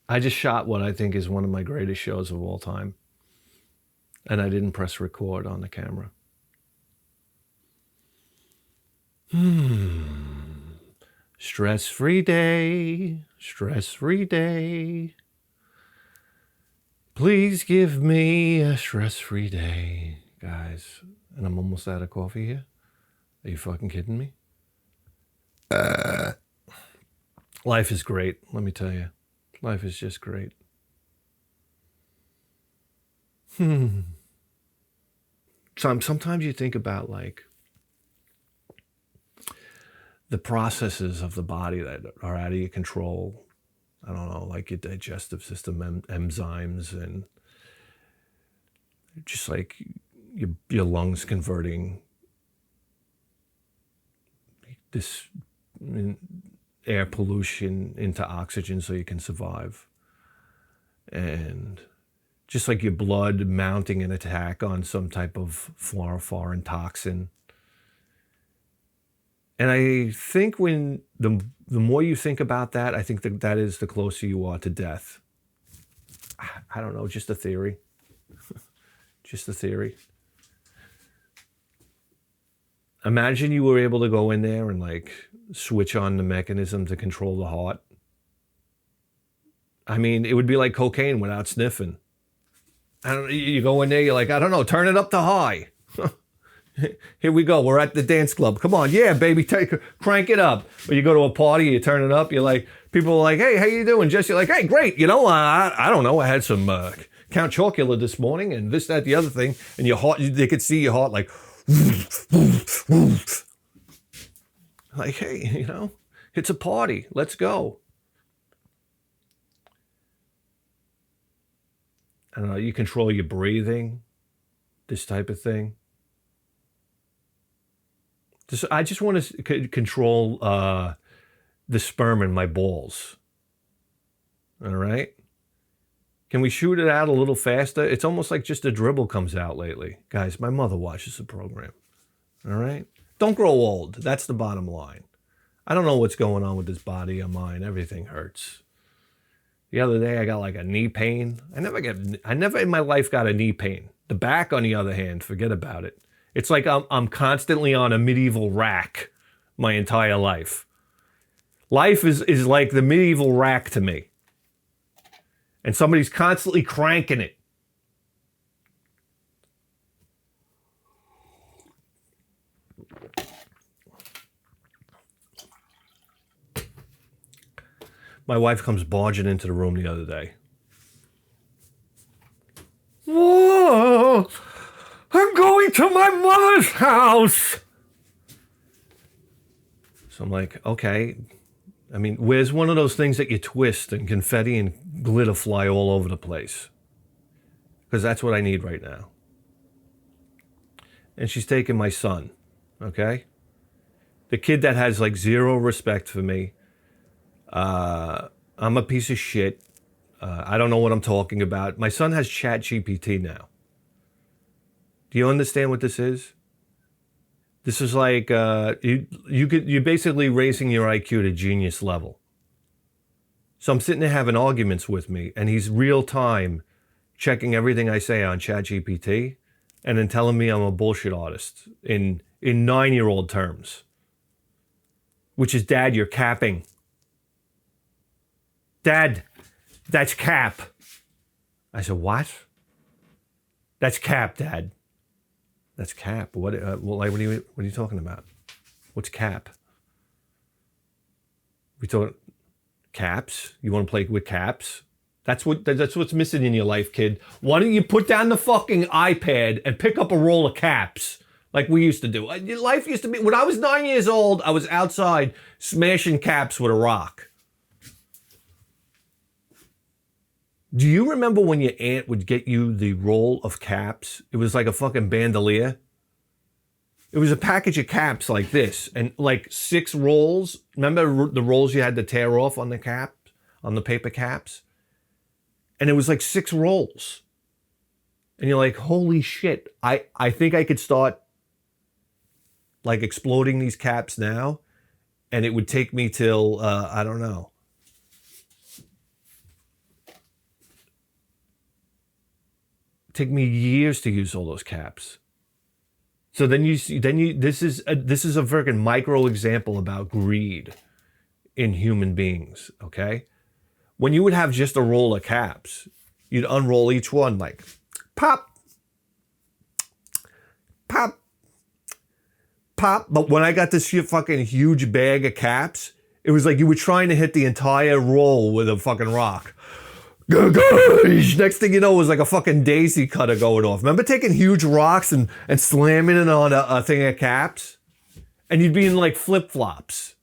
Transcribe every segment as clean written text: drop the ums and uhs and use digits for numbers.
I just shot what I think is one of my greatest shows of all time. And I didn't press record on the camera. Stress-free day. Stress-free day. Please give me a stress-free day, guys. And I'm almost out of coffee here. Are you fucking kidding me? Life is great, let me tell you. Life is just great. Sometimes you think about like the processes of the body that are out of your control. I don't know, like your digestive system, enzymes, and just like your lungs converting this air pollution into oxygen so you can survive. And just like your blood mounting an attack on some type of foreign toxin. And I think when the more you think about that, I think that is the closer you are to death. I don't know, just a theory. Just a theory. Imagine you were able to go in there and like switch on the mechanism to control the heart. I mean, it would be like cocaine without sniffing. You go in there, you're like, I don't know, turn it up to high. Here we go. We're at the dance club. Come on, yeah, baby, crank it up. Or you go to a party, you turn it up. You're like, people are like, hey, how you doing? Jesse, you're like, hey, great. You know, I don't know. I had some Count Chocula this morning, and this, that, the other thing. And your heart, they could see your heart like, like, hey, you know, it's a party. Let's go. I don't know. You control your breathing, this type of thing. I just want to control the sperm in my balls. All right? Can we shoot it out a little faster? It's almost like just a dribble comes out lately. Guys, my mother watches the program. All right? Don't grow old. That's the bottom line. I don't know what's going on with this body of mine. Everything hurts. The other day I got like a knee pain. I never in my life got a knee pain. The back, on the other hand, forget about it. It's like I'm constantly on a medieval rack my entire life. Life is like the medieval rack to me. And somebody's constantly cranking it. My wife comes barging into the room the other day. Whoa! I'm going to my mother's house. So I'm like, okay. I mean, where's one of those things that you twist and confetti and glitter fly all over the place? Because that's what I need right now. And she's taking my son, okay? The kid that has like zero respect for me. I'm a piece of shit. I don't know what I'm talking about. My son has ChatGPT now. Do you understand what this is? This is like you're basically raising your IQ to genius level. So I'm sitting there having arguments with me, and he's real time checking everything I say on ChatGPT, and then telling me I'm a bullshit artist in 9-year-old terms. Which is, Dad, you're capping. Dad, that's cap. I said, what? That's cap, Dad. That's cap. What are you talking about? What's cap? We talking caps? You want to play with caps? That's what's missing in your life, kid. Why don't you put down the fucking iPad and pick up a roll of caps like we used to do? Life used to be, when I was 9 years old, I was outside smashing caps with a rock. Do you remember when your aunt would get you the roll of caps? It was like a fucking bandolier. It was a package of caps like this, and like 6 rolls. Remember the rolls you had to tear off on the cap, on the paper caps? And it was like 6 rolls. And you're like, holy shit, I think I could start like exploding these caps now, and it would take me till, I don't know, take me years to use all those caps. So then this is a freaking micro example about greed in human beings, okay? When you would have just a roll of caps, you'd unroll each one like pop, pop, pop. But when I got this fucking huge bag of caps, it was like you were trying to hit the entire roll with a fucking rock. Next thing you know, it was like a fucking daisy cutter going off. Remember taking huge rocks and slamming it on a thing of caps? And you'd be in like flip-flops.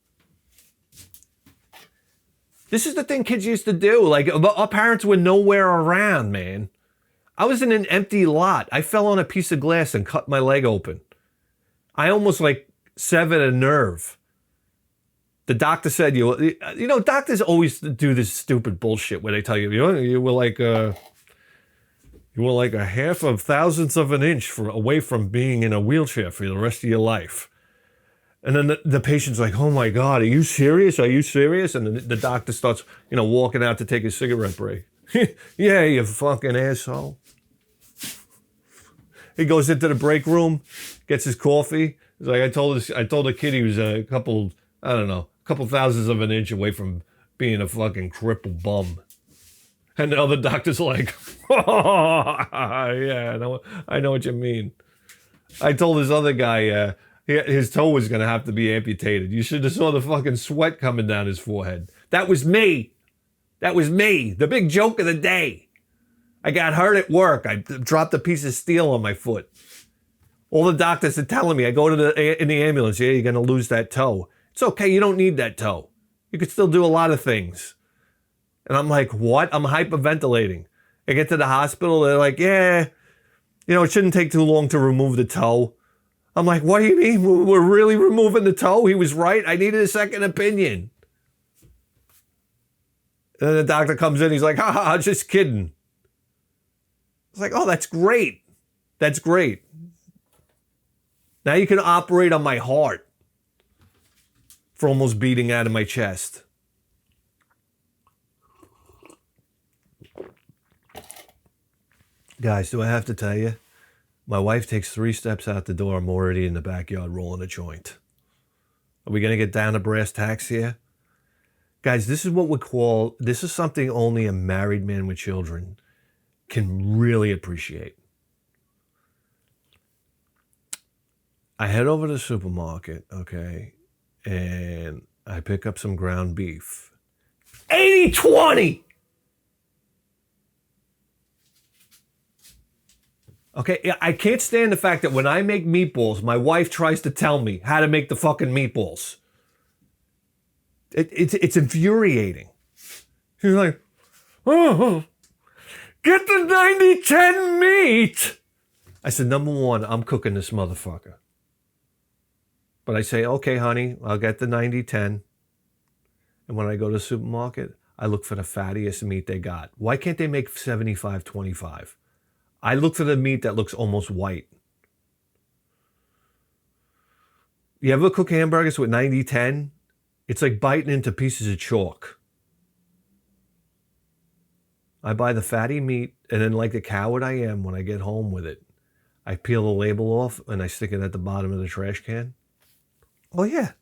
This is the thing kids used to do. Like, our parents were nowhere around, man. I was in an empty lot. I fell on a piece of glass and cut my leg open. I almost like severed a nerve. The doctor said, you know, doctors always do this stupid bullshit where they tell you, you were like a half of thousandths of an inch away from being in a wheelchair for the rest of your life. And then the patient's like, oh my God, are you serious? Are you serious? And the doctor starts, walking out to take a cigarette break. Yeah, you fucking asshole. He goes into the break room, gets his coffee. He's like, I told the kid he was a couple thousandths of an inch away from being a fucking crippled bum. And the other doctor's like, oh, yeah, I know what you mean. I told this other guy, his toe was going to have to be amputated. You should have saw the fucking sweat coming down his forehead. That was me. The big joke of the day. I got hurt at work. I dropped a piece of steel on my foot. All the doctors are telling me, I go in the ambulance, yeah, you're going to lose that toe. It's okay, you don't need that toe. You could still do a lot of things. And I'm like, what? I'm hyperventilating. I get to the hospital, they're like, yeah, it shouldn't take too long to remove the toe. I'm like, what do you mean? We're really removing the toe? He was right. I needed a second opinion. And then the doctor comes in. He's like, ha, just kidding. It's like, oh, that's great. That's great. Now you can operate on my heart for almost beating out of my chest. Guys, do I have to tell you? My wife takes 3 steps out the door. I'm already in the backyard rolling a joint. Are we going to get down to brass tacks here? Guys, this is something only a married man with children can really appreciate. I head over to the supermarket, okay, and I pick up some ground beef. 80-20! Okay, I can't stand the fact that when I make meatballs, my wife tries to tell me how to make the fucking meatballs. It's infuriating. She's like, oh, get the 90-10 meat. I said, number one, I'm cooking this motherfucker. But I say, okay, honey, I'll get the 90-10. And when I go to the supermarket, I look for the fattiest meat they got. Why can't they make 75-25? I look for the meat that looks almost white. You ever cook hamburgers with 90-10? It's like biting into pieces of chalk. I buy the fatty meat, and then like the coward I am, when I get home with it, I peel the label off and I stick it at the bottom of the trash can. Oh yeah,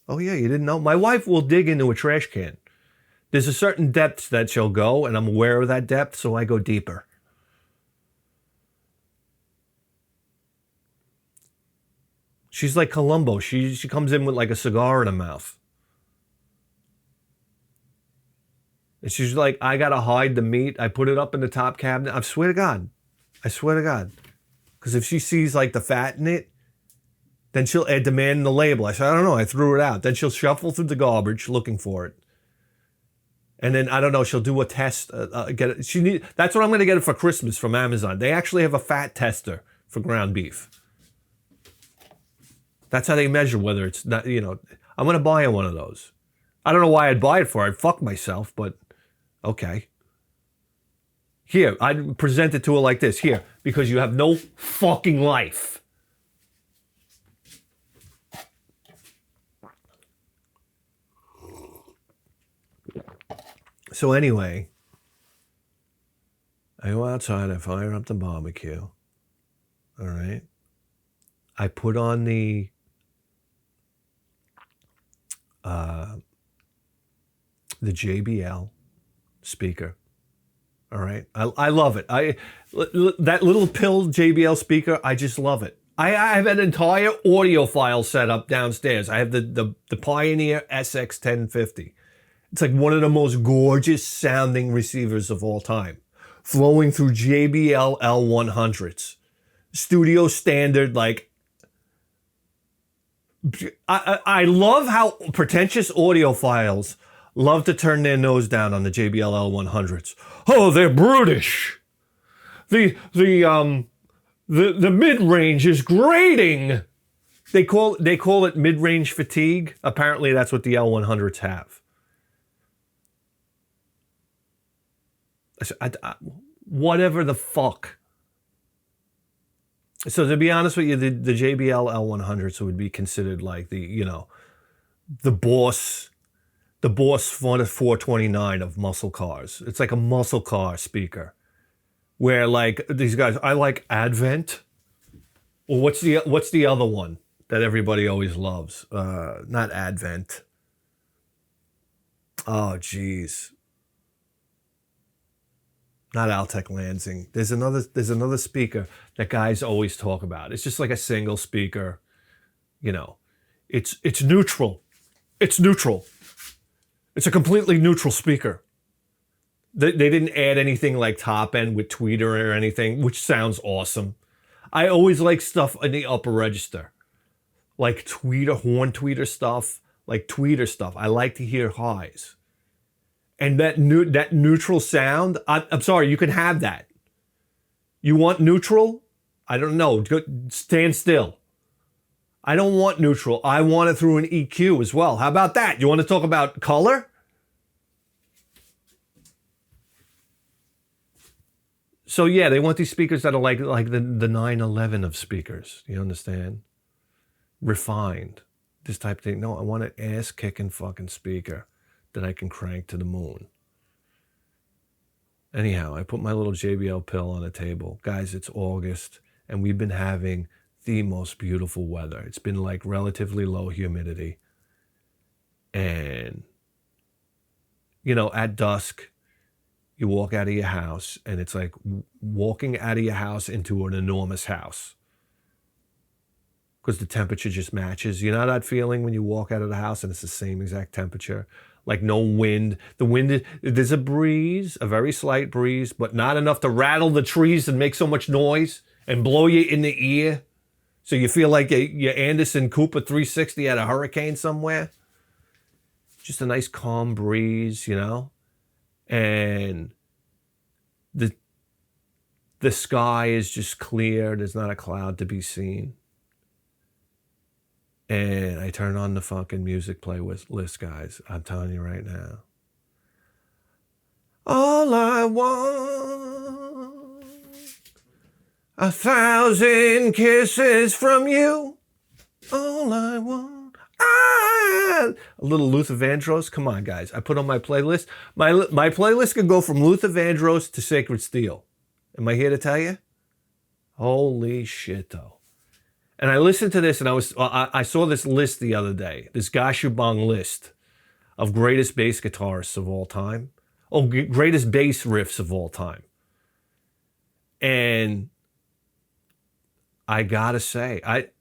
you didn't know? My wife will dig into a trash can. There's a certain depth that she'll go, and I'm aware of that depth, so I go deeper. She's like Columbo. She comes in with like a cigar in her mouth. And she's like, I got to hide the meat. I put it up in the top cabinet. I swear to God. Because if she sees like the fat in it, then she'll demand the label. I said, I don't know. I threw it out. Then she'll shuffle through the garbage looking for it. And then, I don't know, she'll do a test. That's what I'm going to get it for Christmas from Amazon. They actually have a fat tester for ground beef. That's how they measure whether it's not, I'm going to buy one of those. I don't know why I'd buy it for. I'd fuck myself, but okay. Here, I'd present it to her like this. Here, because you have no fucking life. So anyway, I go outside, I fire up the barbecue. All right. I put on the JBL speaker. All right. I love it. That little pill JBL speaker, I just love it. I have an entire audiophile set up downstairs. I have the Pioneer SX1050. It's like one of the most gorgeous sounding receivers of all time, flowing through JBL L100s. Studio standard, like, I love how pretentious audiophiles love to turn their nose down on the JBL L100s. Oh, they're brutish. The mid-range is grating. They call it mid-range fatigue. Apparently, that's what the L100s have. Whatever the fuck. So to be honest with you, the JBL L100s would be considered like the Boss 429 of muscle cars. It's like a muscle car speaker, where like these guys, I like Advent. Well, what's the other one that everybody always loves? Not Advent. Oh, geez. Not Altec Lansing. There's another speaker that guys always talk about. It's just like a single speaker. It's neutral. It's neutral. It's a completely neutral speaker. They didn't add anything like top end with tweeter or anything, which sounds awesome. I always like stuff in the upper register, like horn tweeter stuff, like tweeter stuff. I like to hear highs. And that neutral sound, I'm sorry, you can have that. You want neutral? I don't know. Stand still. I don't want neutral. I want it through an EQ as well. How about that? You want to talk about color? So yeah, they want these speakers that are like the 911 of speakers. You understand? Refined. This type of thing. No, I want an ass-kicking fucking speaker that I can crank to the moon. Anyhow, I put my little JBL pill on a table. Guys, it's August, and we've been having the most beautiful weather. It's been like relatively low humidity. And, at dusk, you walk out of your house, and it's like walking out of your house into an enormous house. Because the temperature just matches. You know that feeling when you walk out of the house and it's the same exact temperature? Like no wind. There's a breeze, a very slight breeze, but not enough to rattle the trees and make so much noise and blow you in the ear. So you feel like you're Anderson Cooper 360 at a hurricane somewhere. Just a nice calm breeze, And the sky is just clear. There's not a cloud to be seen. And I turn on the fucking music playlist, guys. I'm telling you right now. All I want, 1,000 kisses from you. All I want. A little Luther Vandross. Come on, guys. I put on my playlist. My playlist can go from Luther Vandross to Sacred Steel. Am I here to tell you? Holy shit, though. And I listened to this, and I saw this list the other day, this Gashubong list of greatest bass guitarists of all time. Oh, greatest bass riffs of all time. And I gotta say, let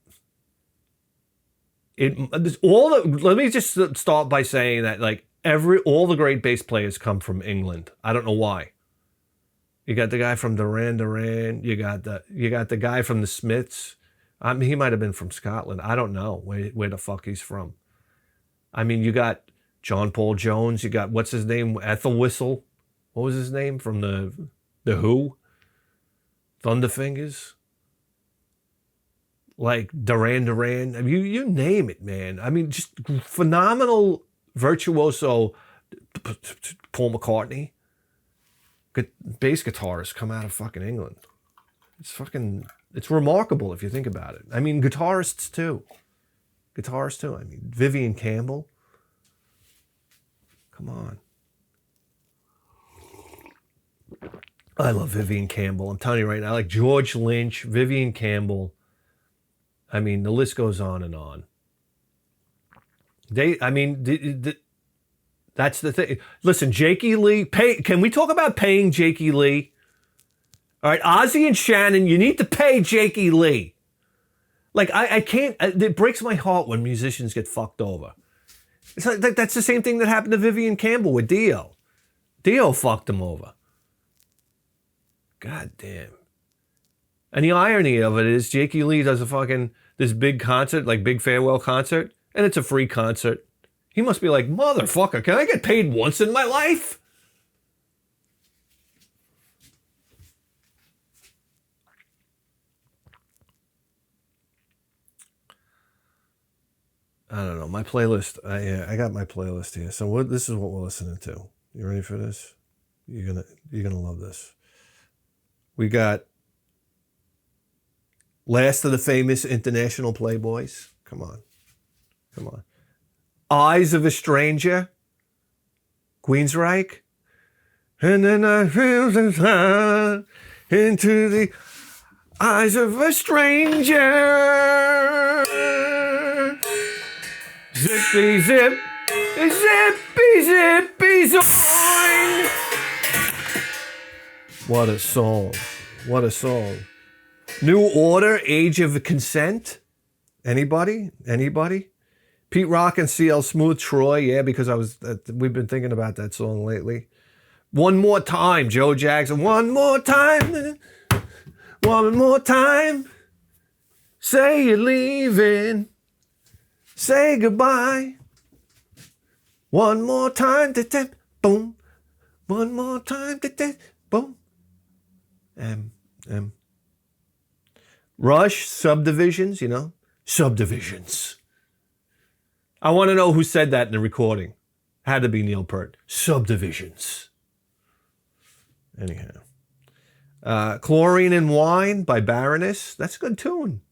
me just start by saying that like all the great bass players come from England. I don't know why. You got the guy from Duran Duran. You got the guy from the Smiths. He might have been from Scotland. I don't know where the fuck he's from. I mean, you got John Paul Jones. You got, what's his name? Ethel Whistle. What was his name from the Who? Thunderfingers. Like Duran Duran. I mean, you name it, man. I mean, just phenomenal virtuoso. Paul McCartney. Good bass guitarists come out of fucking England. It's remarkable if you think about it. I mean, guitarists too. I mean, Vivian Campbell. Come on. I love Vivian Campbell. I'm telling you right now, like George Lynch, Vivian Campbell. I mean, the list goes on and on. That's the thing. Listen, Jakey Lee, can we talk about paying Jakey Lee? All right, Ozzy and Shannon, you need to pay Jakey Lee. Like, I can't, it breaks my heart when musicians get fucked over. It's like, that's the same thing that happened to Vivian Campbell with Dio. Dio fucked him over. God damn. And the irony of it is Jakey Lee does this big concert, like big farewell concert, and it's a free concert. He must be like, motherfucker, can I get paid once in my life? I don't know. My playlist, I got my playlist here. So this is what we're listening to. You ready for this? You're gonna love this. We got Last of the Famous International Playboys. Come on. Eyes of a Stranger, Queensryche. And then I feel the time into the eyes of a stranger. Zippy zip, zippy zippy zoing. What a song. New Order, Age of Consent. Anybody? Pete Rock and CL Smooth, Troy. Yeah, because we've been thinking about that song lately. One More Time, Joe Jackson. One more time. Say you're leaving. Say goodbye. One more time. Boom. One more time. Boom. Rush, Subdivisions, Subdivisions. I want to know who said that in the recording. Had to be Neil Peart. Subdivisions. Anyhow. Chlorine and Wine by Baroness. That's a good tune.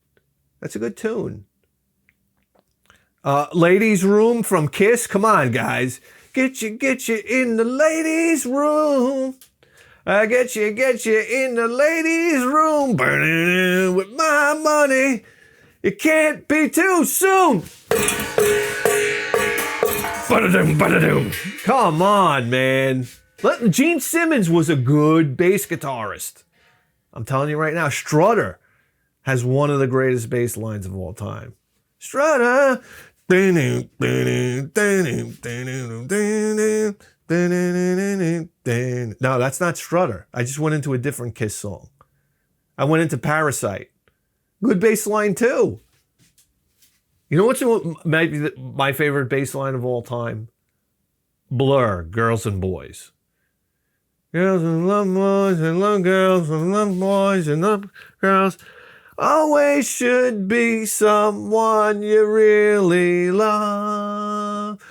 Ladies' Room from Kiss. Come on, guys. Get you in the ladies' room. Get you in the ladies' room. Burning with my money. It can't be too soon. Ba-da-doom. Come on, man. Gene Simmons was a good bass guitarist. I'm telling you right now, Strutter has one of the greatest bass lines of all time. Strutter. No, that's not Strutter. I just went into a different Kiss song. I went into Parasite. Good bass line too. You know what's maybe my favorite bass line of all time? Blur, Girls and Boys. Girls and love boys and love girls and love boys and love girls. Always should be someone you really love.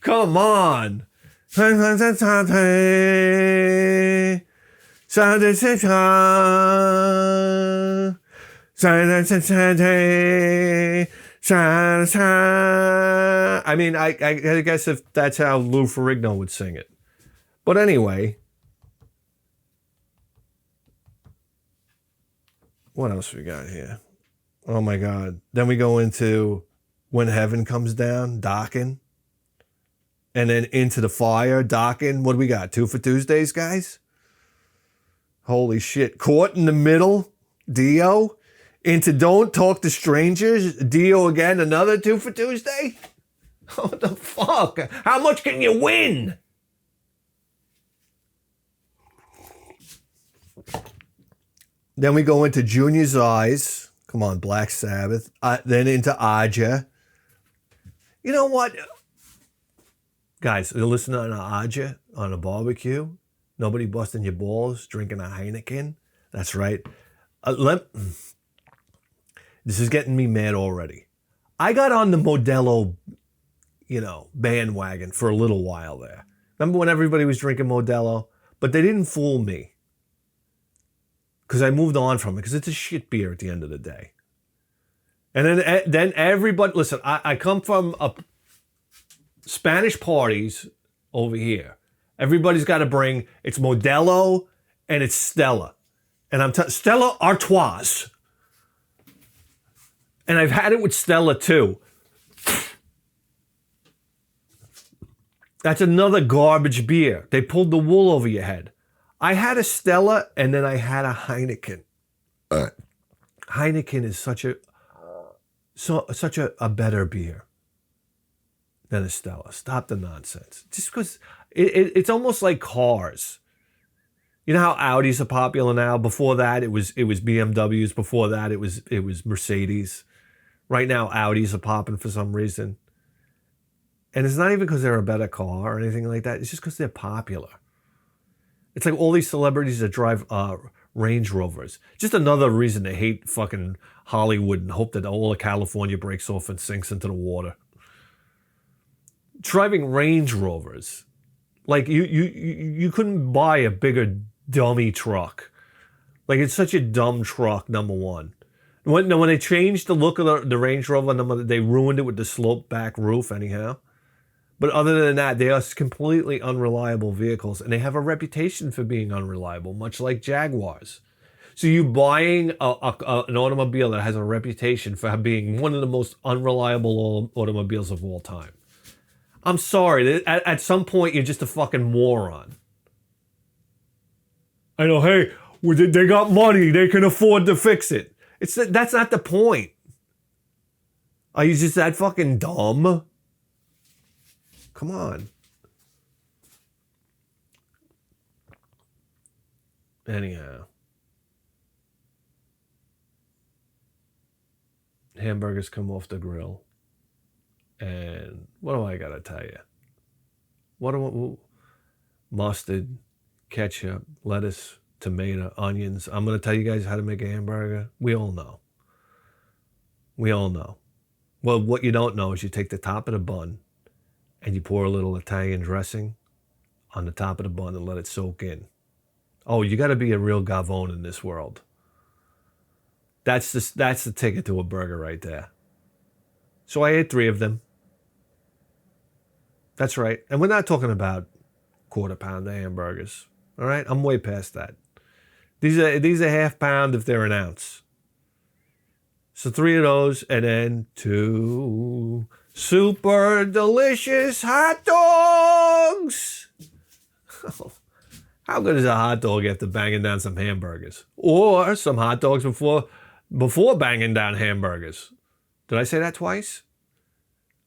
Come on. I mean, I guess if that's how Lou Ferrigno would sing it. But anyway, what else we got here? Oh my God. Then we go into When Heaven Comes Down, Dockin'. And then Into the Fire, Dockin'. What do we got? 2 for Tuesdays, guys? Holy shit. Caught in the Middle, Dio. Into Don't Talk to Strangers, Dio again, another 2 for Tuesday? What the fuck? How much can you win? Then we go into Junior's Eyes. Come on, Black Sabbath. Then into Aja. You know what? Guys, you're listening to Aja on a barbecue. Nobody busting your balls, drinking a Heineken. That's right. This is getting me mad already. I got on the Modelo, bandwagon for a little while there. Remember when everybody was drinking Modelo? But they didn't fool me. because I moved on from it because it's a shit beer at the end of the day. And then everybody, listen, I come from Spanish parties over here. Everybody's got to bring, it's Modelo and it's Stella. And I'm Stella Artois. And I've had it with Stella too. That's another garbage beer. They pulled the wool over your head. I had a Stella and then I had a Heineken. Heineken is such a better beer than a Stella. Stop the nonsense. Just because it's almost like cars. You know how Audis are popular now? Before that, it was BMWs. Before that, it was Mercedes. Right now, Audis are popping for some reason. And it's not even because they're a better car or anything like that. It's just because they're popular. It's like all these celebrities that drive Range Rovers. Just another reason to hate fucking Hollywood and hope that all of California breaks off and sinks into the water. Driving Range Rovers. Like you couldn't buy a bigger dummy truck. Like it's such a dumb truck, number one. When they changed the look of the Range Rover, they ruined it with the slope back roof anyhow. But other than that, they are completely unreliable vehicles, and they have a reputation for being unreliable, much like Jaguars. So you buying an automobile that has a reputation for being one of the most unreliable automobiles of all time. I'm sorry, at some point you're just a fucking moron. I know, hey, they got money, they can afford to fix it. That's not the point. Are you just that fucking dumb? Come on. Anyhow. Hamburgers come off the grill. And what do I gotta tell you? Mustard, ketchup, lettuce, tomato, onions. I'm gonna tell you guys how to make a hamburger. We all know. Well, what you don't know is you take the top of the bun and you pour a little Italian dressing on the top of the bun and let it soak in. Oh, you got to be a real gavone in this world. That's the ticket to a burger right there. So I ate 3 of them. That's right. And we're not talking about quarter-pounder hamburgers. All right? I'm way past that. These are half-pound if they're an ounce. So 3 of those and then 2... super delicious hot dogs. How good is a hot dog after banging down some hamburgers? Or some hot dogs before banging down hamburgers. Did I say that twice?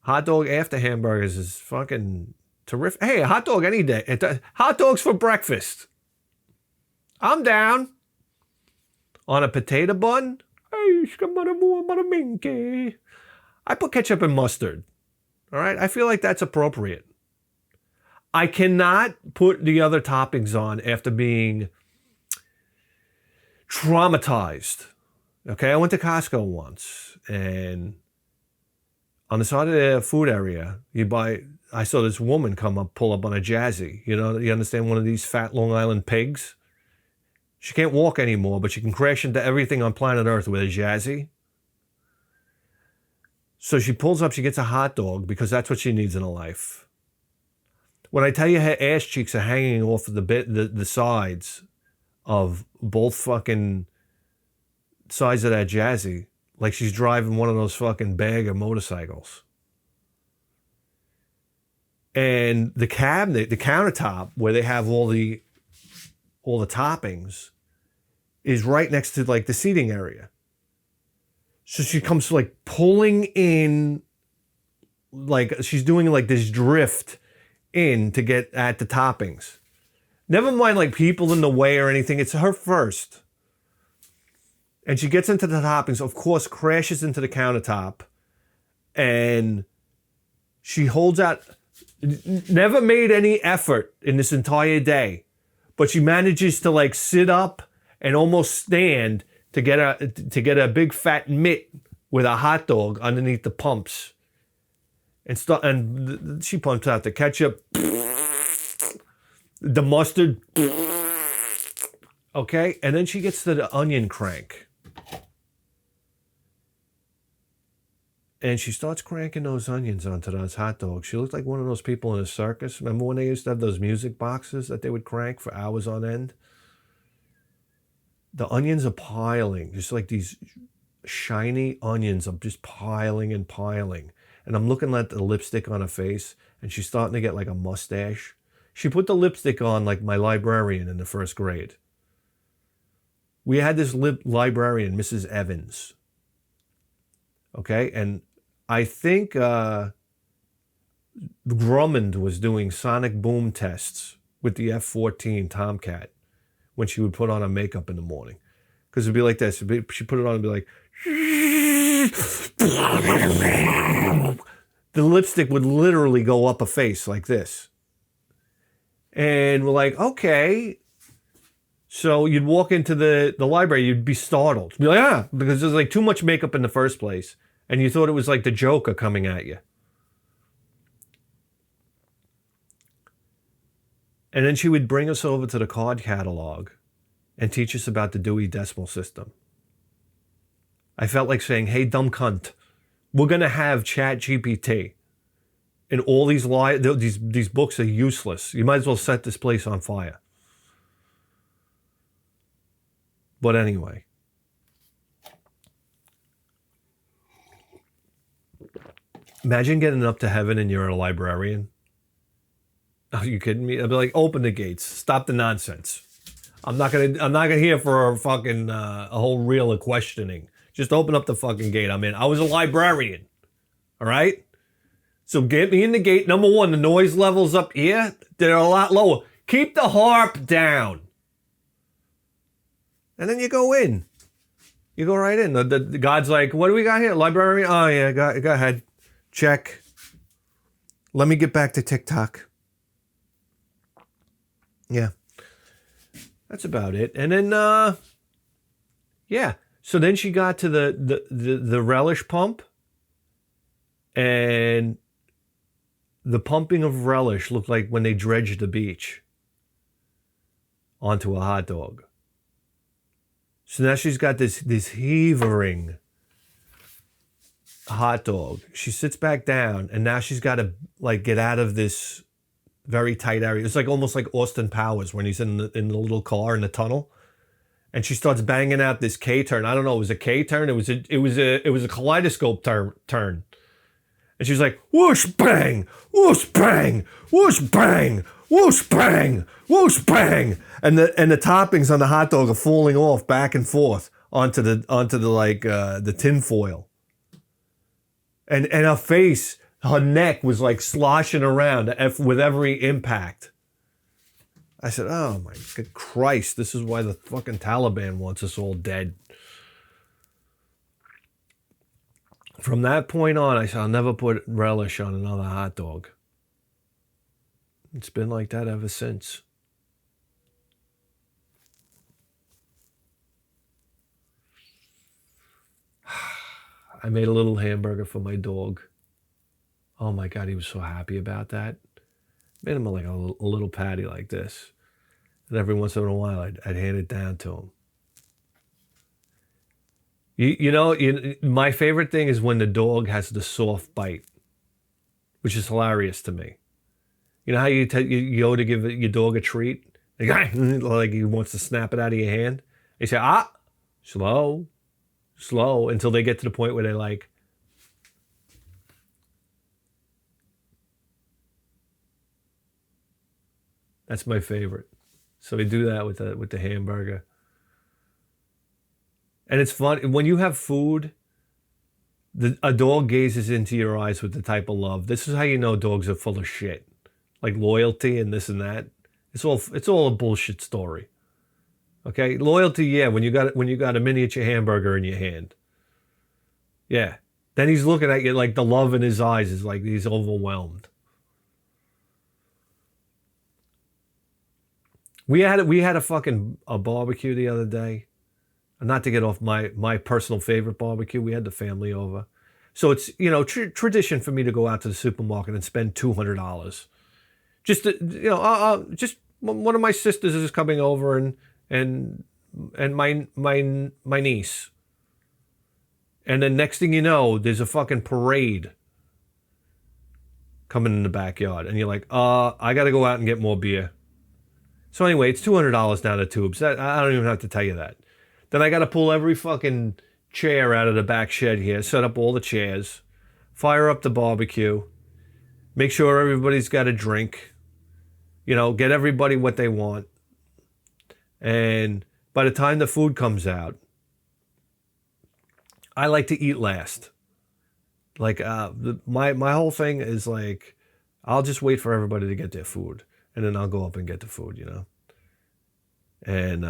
Hot dog after hamburgers is fucking terrific. Hey, a hot dog any day. Hot dogs for breakfast. I'm down. On a potato bun? I put ketchup and mustard. All right? I feel like that's appropriate. I cannot put the other toppings on after being traumatized. Okay? I went to Costco once, and on the side of the food area, I saw this woman pull up on a Jazzy. You know, you understand, one of these fat Long Island pigs? She can't walk anymore, but she can crash into everything on planet Earth with a Jazzy. So she pulls up, she gets a hot dog because that's what she needs in her life. When I tell you her ass cheeks are hanging off the sides of both fucking sides of that Jazzy, like she's driving one of those fucking bagger motorcycles. And the cabinet, the countertop where they have all the toppings is right next to like the seating area. So she comes like pulling in, like she's doing like this drift in to get at the toppings. Never mind like people in the way or anything. It's her first. And she gets into the toppings, of course, crashes into the countertop. And she holds out, never made any effort in this entire day. But she manages to like sit up and almost stand to get a big fat mitt with a hot dog underneath the pumps, and she pumps out the ketchup, the mustard. Okay, and then she gets to the onion crank. And she starts cranking those onions onto those hot dogs. She looked like one of those people in a circus. Remember when they used to have those music boxes that they would crank for hours on end? The onions are piling, just like these shiny onions are just piling and piling. And I'm looking at the lipstick on her face, and she's starting to get like a mustache. She put the lipstick on like my librarian in the first grade. We had this librarian, Mrs. Evans. Okay, and I think Drummond was doing sonic boom tests with the F-14 Tomcat when she would put on her makeup in the morning. Because it'd be like this. She put it on and be like... The lipstick would literally go up a face like this. And we're like, okay. So you'd walk into the library, you'd be startled. Be like, ah, because there's like too much makeup in the first place. And you thought it was like the Joker coming at you. And then she would bring us over to the card catalog and teach us about the Dewey Decimal System. I felt like saying, hey, dumb cunt, we're going to have Chat GPT. And all these books are useless. You might as well set this place on fire. But anyway. Imagine getting up to heaven and you're a librarian. Are you kidding me? I'd be like, open the gates. Stop the nonsense. I'm not gonna here for a whole reel of questioning. Just open up the fucking gate. I'm in. I was a librarian. All right? So get me in the gate. Number one, the noise levels up here, they're a lot lower. Keep the harp down. And then you go in. You go right in. The God's like, what do we got here? Librarian? Oh, yeah, go ahead. Check. Let me get back to TikTok. Yeah. That's about it. And then, yeah. So then she got to the relish pump. And the pumping of relish looked like when they dredged the beach onto a hot dog. So now she's got this heavering hot dog. She sits back down, and now she's got to like get out of this very tight area. It's like almost like Austin Powers when he's in the little car in the tunnel, and she starts banging out this K turn. I don't know. It was a K turn. It was a kaleidoscope turn. And she's like, whoosh bang, whoosh bang, whoosh bang, whoosh bang, whoosh bang, and the toppings on the hot dog are falling off back and forth onto the tin foil. And her face, her neck was like sloshing around with every impact. I said, oh my good Christ, this is why the fucking Taliban wants us all dead. From that point on, I said, I'll never put relish on another hot dog. It's been like that ever since. I made a little hamburger for my dog. Oh my God, he was so happy about that. Made him like a little patty like this. And every once in a while, I'd hand it down to him. My favorite thing is when the dog has the soft bite, which is hilarious to me. You know how you go to give your dog a treat? Like he wants to snap it out of your hand? You say, slow, until they get to the point where they're like, that's my favorite. So we do that with the hamburger. And it's fun. When you have food, a dog gazes into your eyes with the type of love. This is how you know dogs are full of shit. Like loyalty and this and that. It's all a bullshit story. Okay? Loyalty, yeah, when you got a miniature hamburger in your hand. Yeah. Then he's looking at you like the love in his eyes is like he's overwhelmed. We had a barbecue the other day. Not to get off my personal favorite barbecue, we had the family over. So it's, tradition for me to go out to the supermarket and spend $200. Just one of my sisters is coming over and, and my niece. And then next thing you know, there's a fucking parade coming in the backyard. And you're like, I got to go out and get more beer. So anyway, it's $200 down the tubes. I don't even have to tell you that. Then I got to pull every fucking chair out of the back shed here, set up all the chairs, fire up the barbecue, make sure everybody's got a drink, get everybody what they want. And by the time the food comes out, I like to eat last. Like my whole thing is like, I'll just wait for everybody to get their food, and then I'll go up and get the food, And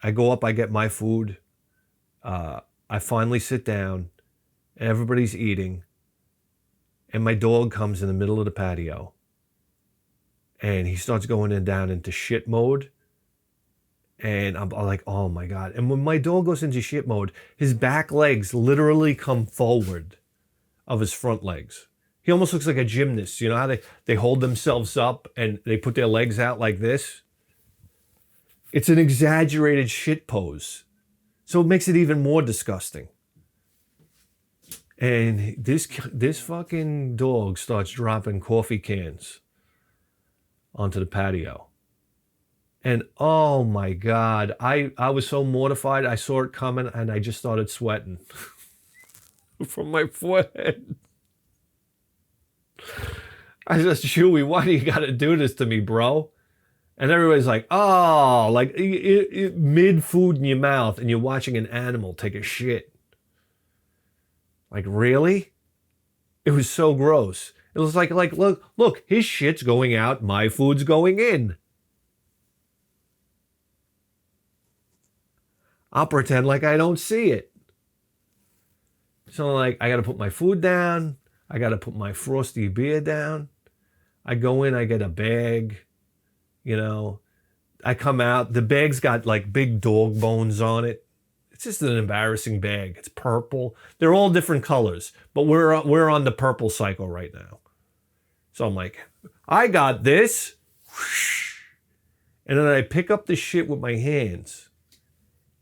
I go up, I get my food. I finally sit down. Everybody's eating, and my dog comes in the middle of the patio, and he starts going down into shit mode. And I'm like, oh my God. And when my dog goes into shit mode, his back legs literally come forward of his front legs. He almost looks like a gymnast. You know how they hold themselves up and they put their legs out like this? It's an exaggerated shit pose. So it makes it even more disgusting. And this fucking dog starts dropping coffee cans onto the patio. And oh my God, I was so mortified. I saw it coming and I just started sweating from my forehead. I said, Chewy, why do you got to do this to me, bro? And everybody's like, oh, like mid food in your mouth and you're watching an animal take a shit. Like, really? It was so gross. It was like, look, his shit's going out, my food's going in. I'll pretend like I don't see it. So like, I got to put my food down. I got to put my frosty beer down. I go in, I get a bag, I come out. The bag's got like big dog bones on it. It's just an embarrassing bag. It's purple. They're all different colors, but we're on the purple cycle right now. So I'm like, I got this. And then I pick up the shit with my hands.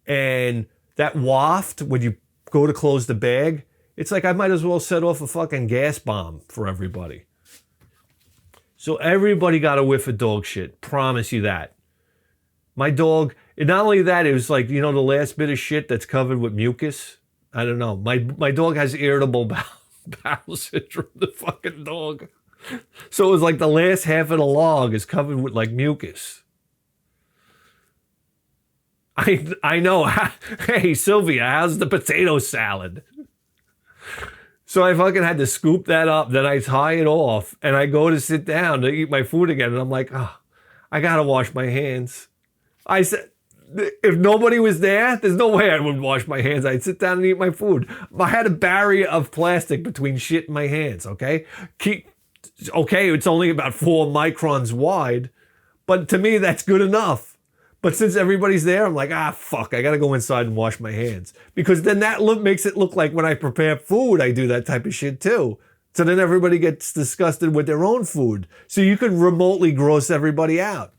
And that waft, when you go to close the bag, it's like I might as well set off a fucking gas bomb for everybody. So everybody got a whiff of dog shit. Promise you that. My dog, and not only that, it was like, the last bit of shit that's covered with mucus. I don't know. My dog has irritable bowel syndrome, the fucking dog. So it was like the last half of the log is covered with like mucus. I know. Hey, Sylvia, how's the potato salad? So I fucking had to scoop that up. Then I tie it off and I go to sit down to eat my food again. And I'm like, I got to wash my hands. I said, if nobody was there, there's no way I would wash my hands. I'd sit down and eat my food. I had a barrier of plastic between shit and my hands, okay? It's only about 4 microns wide, but to me, that's good enough. But since everybody's there, I'm like, fuck, I got to go inside and wash my hands. Because then that makes it look like when I prepare food, I do that type of shit too. So then everybody gets disgusted with their own food. So you could remotely gross everybody out.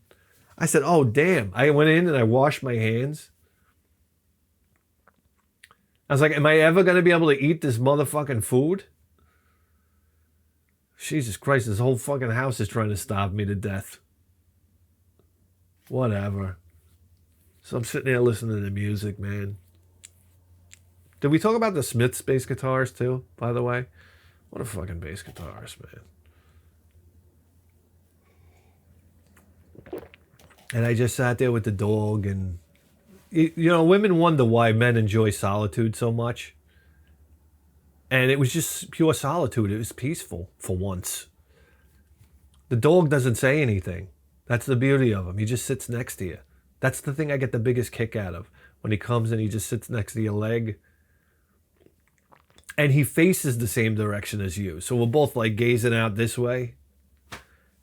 I said, oh, damn. I went in and I washed my hands. I was like, am I ever going to be able to eat this motherfucking food? Jesus Christ, this whole fucking house is trying to starve me to death. Whatever. So I'm sitting there listening to music, man. Did we talk about the Smiths bass guitars too, by the way? What a fucking bass guitarist, man. And I just sat there with the dog and, women wonder why men enjoy solitude so much. And it was just pure solitude. It was peaceful for once. The dog doesn't say anything. That's the beauty of him. He just sits next to you. That's the thing I get the biggest kick out of. When he comes and he just sits next to your leg. And he faces the same direction as you. So we're both like gazing out this way.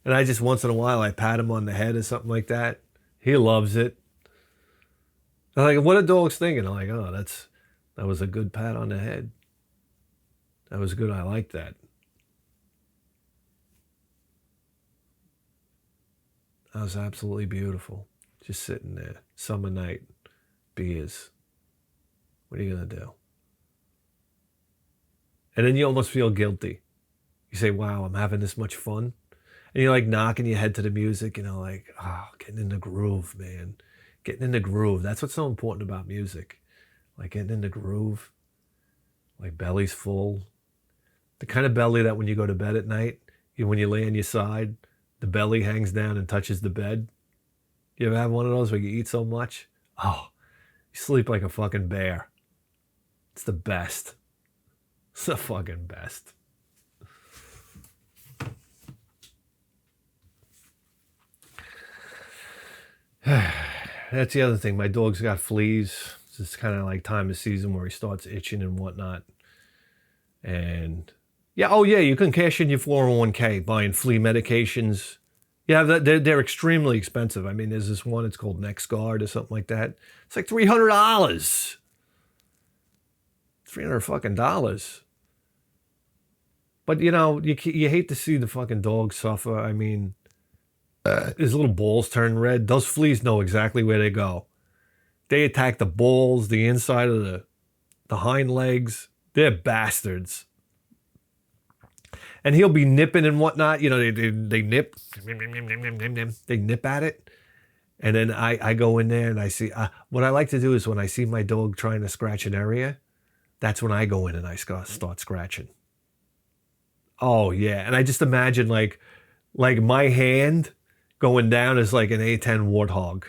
And I just once in a while, I pat him on the head or something like that. He loves it. I'm like, what are dogs thinking? I'm like, oh, that was a good pat on the head. That was good. I like that. That was absolutely beautiful. Just sitting there, summer night, beers. What are you going to do? And then you almost feel guilty. You say, wow, I'm having this much fun. And you're like knocking your head to the music, you know, like, oh, getting in the groove, man. Getting in the groove. That's what's so important about music. Like getting in the groove. Like belly's full. The kind of belly that when you go to bed at night, when you lay on your side, the belly hangs down and touches the bed. You ever have one of those where you eat so much? Oh, you sleep like a fucking bear. It's the best. It's the fucking best. That's the other thing. My dog's got fleas. It's kind of like time of season where he starts itching and whatnot. And yeah, oh yeah, you can cash in your 401k buying flea medications. Yeah, they're extremely expensive. I mean, there's this one, it's called NexGard or something like that. It's like $300. $300 fucking dollars. But you know, you hate to see the fucking dog suffer. I mean, his little balls turn red. Those fleas know exactly where they go. They attack the balls, the inside of the hind legs. They're bastards. And he'll be nipping and whatnot. You know, they nip. They nip at it. And then I go in there and I see. What I like to do is when I see my dog trying to scratch an area, that's when I go in and I start scratching. Oh, yeah. And I just imagine like my hand going down is like an A10 warthog.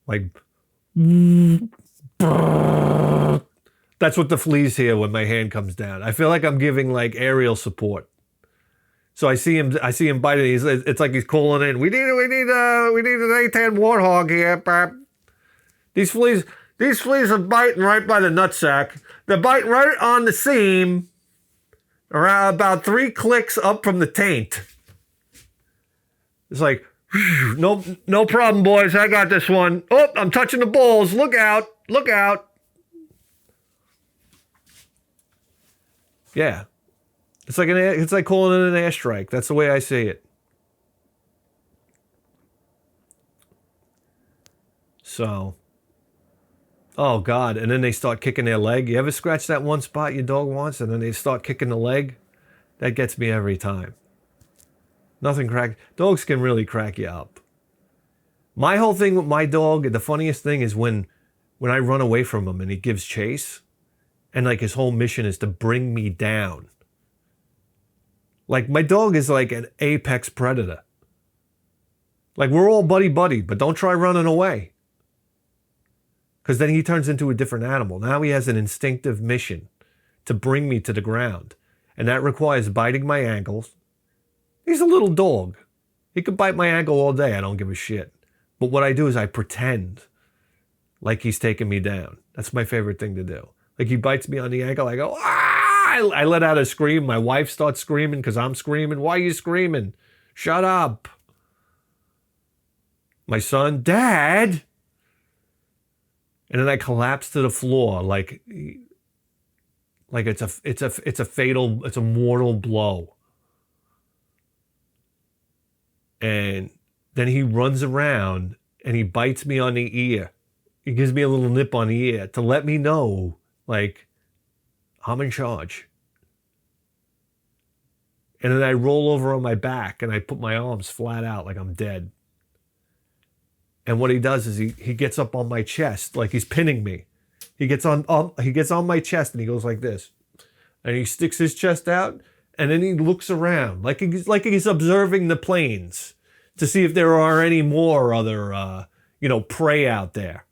Like, that's what the fleas hear when my hand comes down. I feel like I'm giving like aerial support. So I see him biting. It's like he's calling in. We need an A10 warthog here. These fleas are biting right by the nutsack. They're biting right on the seam, around about 3 clicks up from the taint. It's like, no problem, boys. I got this one. Oh, I'm touching the balls. Look out. Look out. Yeah. It's like calling in an airstrike. That's the way I see it. So, oh God. And then they start kicking their leg. You ever scratch that one spot your dog wants and then they start kicking the leg? That gets me every time. Dogs can really crack you up. My whole thing with my dog, the funniest thing is when I run away from him and he gives chase, and like his whole mission is to bring me down. Like my dog is like an apex predator. Like we're all buddy, but don't try running away. Because then he turns into a different animal. Now he has an instinctive mission to bring me to the ground. And that requires biting my ankles. He's a little dog. He could bite my ankle all day. I don't give a shit. But what I do is I pretend like he's taking me down. That's my favorite thing to do. Like he bites me on the ankle. I go, ah! I let out a scream. My wife starts screaming because I'm screaming. Why are you screaming? Shut up. My son, Dad. And then I collapse to the floor like it's a mortal blow. And then he runs around and he bites me on the ear. He gives me a little nip on the ear to let me know, like, I'm in charge. And then I roll over on my back and I put my arms flat out like I'm dead. And what he does is he gets up on my chest like he's pinning me. He gets on my chest and he goes like this. And he sticks his chest out and then he looks around like he's observing the plains to see if there are any more other prey out there.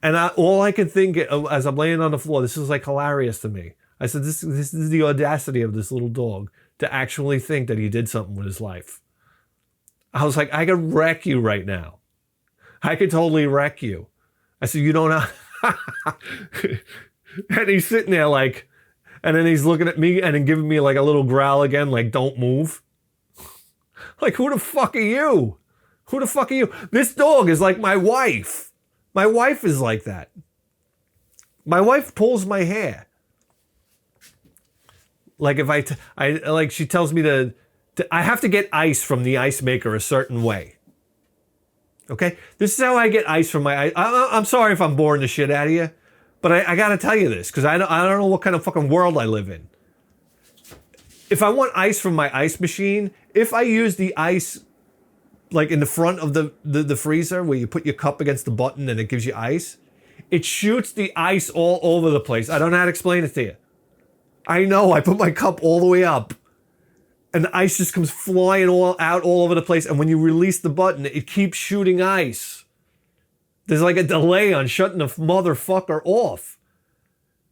And all I can think as I'm laying on the floor, this is like hilarious to me. I said, this is the audacity of this little dog to actually think that he did something with his life. I was like, I could wreck you right now. I could totally wreck you. I said, you don't know. And he's sitting there like, and then he's looking at me and then giving me like a little growl again, like, don't move. Like, who the fuck are you? Who the fuck are you? This dog is like my wife. My wife is like that. My wife pulls my hair. Like if she tells me to I have to get ice from the ice maker a certain way. Okay? This is how I get ice from my ice. I'm sorry if I'm boring the shit out of you, but I got to tell you this because I don't know what kind of fucking world I live in. If I want ice from my ice machine, if I use the ice like in the front of the freezer where you put your cup against the button and it gives you ice, it shoots the ice all over the place. I don't know how to explain it to you. I know, I put my cup all the way up and the ice just comes flying all over the place. And when you release the button, it keeps shooting ice. There's like a delay on shutting the motherfucker off.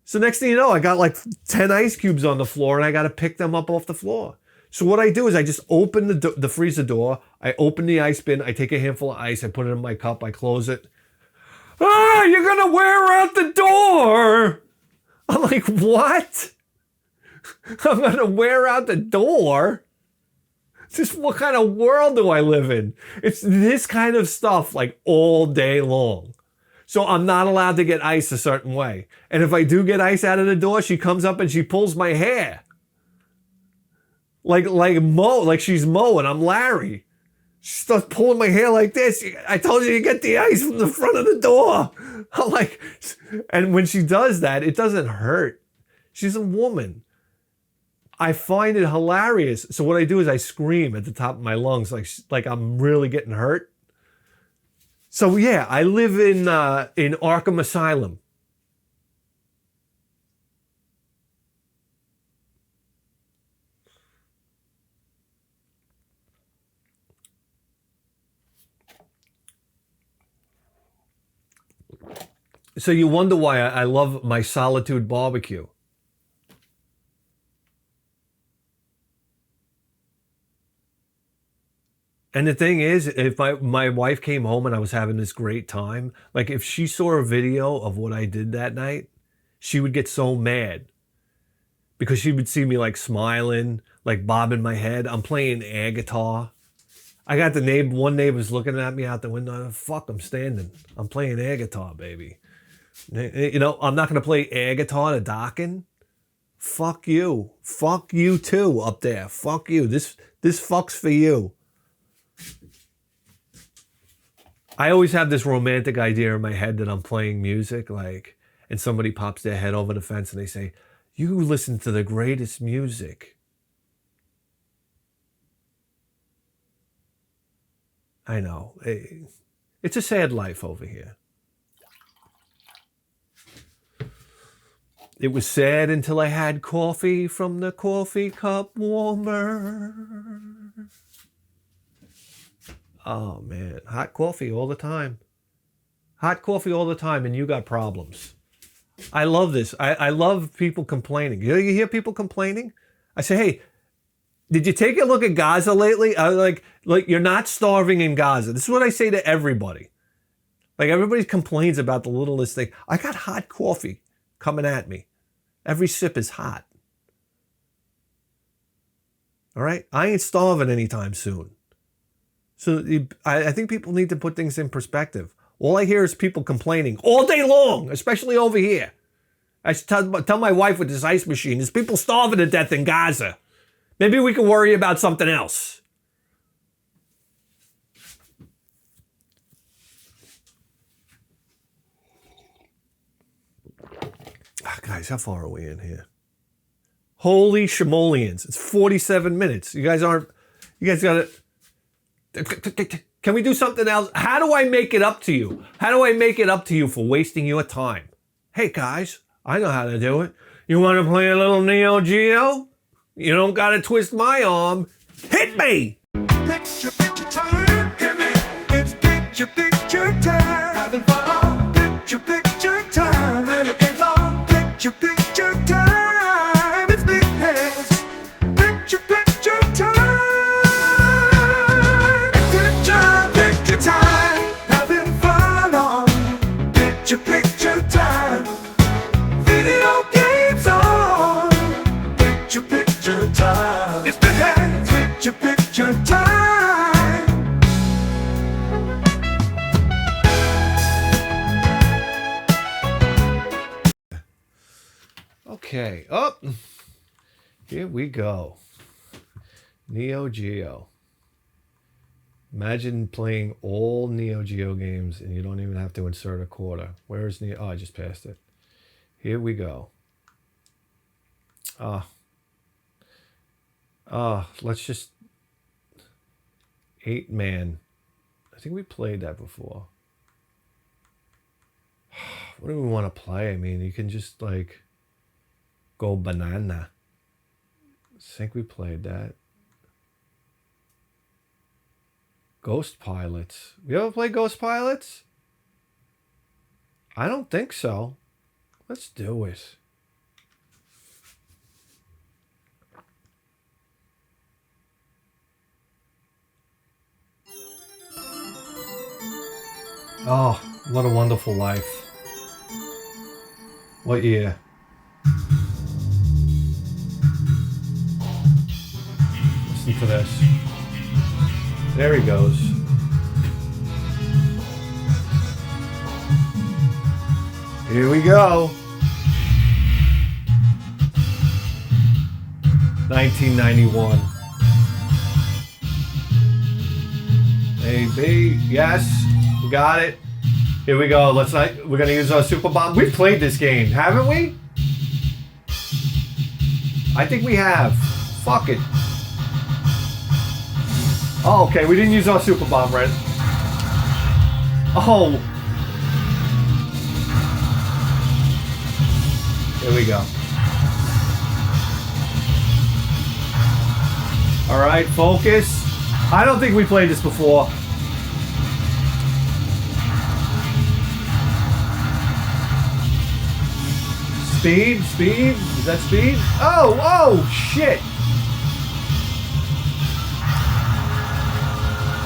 So next thing you know, I got like 10 ice cubes on the floor and I got to pick them up off the floor. So what I do is I just open the freezer door, I open the ice bin, I take a handful of ice, I put it in my cup, I close it. Ah, you're going to wear out the door. I'm like, what? I'm going to wear out the door? Just what kind of world do I live in? It's this kind of stuff like all day long. So I'm not allowed to get ice a certain way. And if I do get ice out of the door, she comes up and she pulls my hair. Like she's Mo and I'm Larry. She starts pulling my hair like this. I told you to get the ice from the front of the door. I'm like, and when she does that, it doesn't hurt. She's a woman. I find it hilarious. So what I do is I scream at the top of my lungs like I'm really getting hurt. So yeah, I live in Arkham Asylum. So you wonder why I love my Solitude barbecue. And the thing is, if my wife came home and I was having this great time, like if she saw a video of what I did that night, she would get so mad. Because she would see me like smiling, like bobbing my head. I'm playing air guitar. I got one neighbor's looking at me out the window. Fuck, I'm standing. I'm playing air guitar, baby. You know, I'm not going to play air guitar to Dockin. Fuck you. Fuck you too up there. Fuck you. This fucks for you. I always have this romantic idea in my head that I'm playing music, like, and somebody pops their head over the fence and they say, "You listen to the greatest music." I know. It's a sad life over here. It was sad until I had coffee from the coffee cup warmer. Oh, man. Hot coffee all the time. Hot coffee all the time, and you got problems. I love this. I love people complaining. You hear people complaining? I say, hey, did you take a look at Gaza lately? Like you're not starving in Gaza. This is what I say to everybody. Like everybody complains about the littlest thing. I got hot coffee coming at me. Every sip is hot. All right? I ain't starving anytime soon. So I think people need to put things in perspective. All I hear is people complaining all day long, especially over here. I tell my wife with this ice machine, there's people starving to death in Gaza. Maybe we can worry about something else. Guys, how far are we in here? Holy shimolians. It's 47 minutes. You guys got it. Can we do something else? How do I make it up to you? How do I make it up to you for wasting your time? Hey, guys, I know how to do it. You want to play a little Neo Geo? You don't got to twist my arm. Hit me! Picture time, hit me. It's picture time. Having fun. Picture time. Looking long. Picture time. It's big hands. Picture time. Picture time. Having fun on. Picture time. Video games on. Picture time. It's big hands. Picture time. Okay, here we go. Neo Geo. Imagine playing all Neo Geo games and you don't even have to insert a quarter. Where is Neo? Oh, I just passed it. Here we go. Let's just 8-man. I think we played that before. What do we want to play? I mean, you can just like go banana. I think we played that. Ghost Pilots. We ever play Ghost Pilots? I don't think so. Let's do it. Oh, what a wonderful life. What year? Listen to this. There he goes. Here we go. 1991. Maybe. Yes. We got it. Here we go. We're gonna use our super bomb. We've played this game, haven't we? I think we have. Fuck it. Oh, okay. We didn't use our super bomb, right? Oh. Here we go. All right, focus. I don't think we played this before. Speed? Speed? Is that speed? Oh, shit.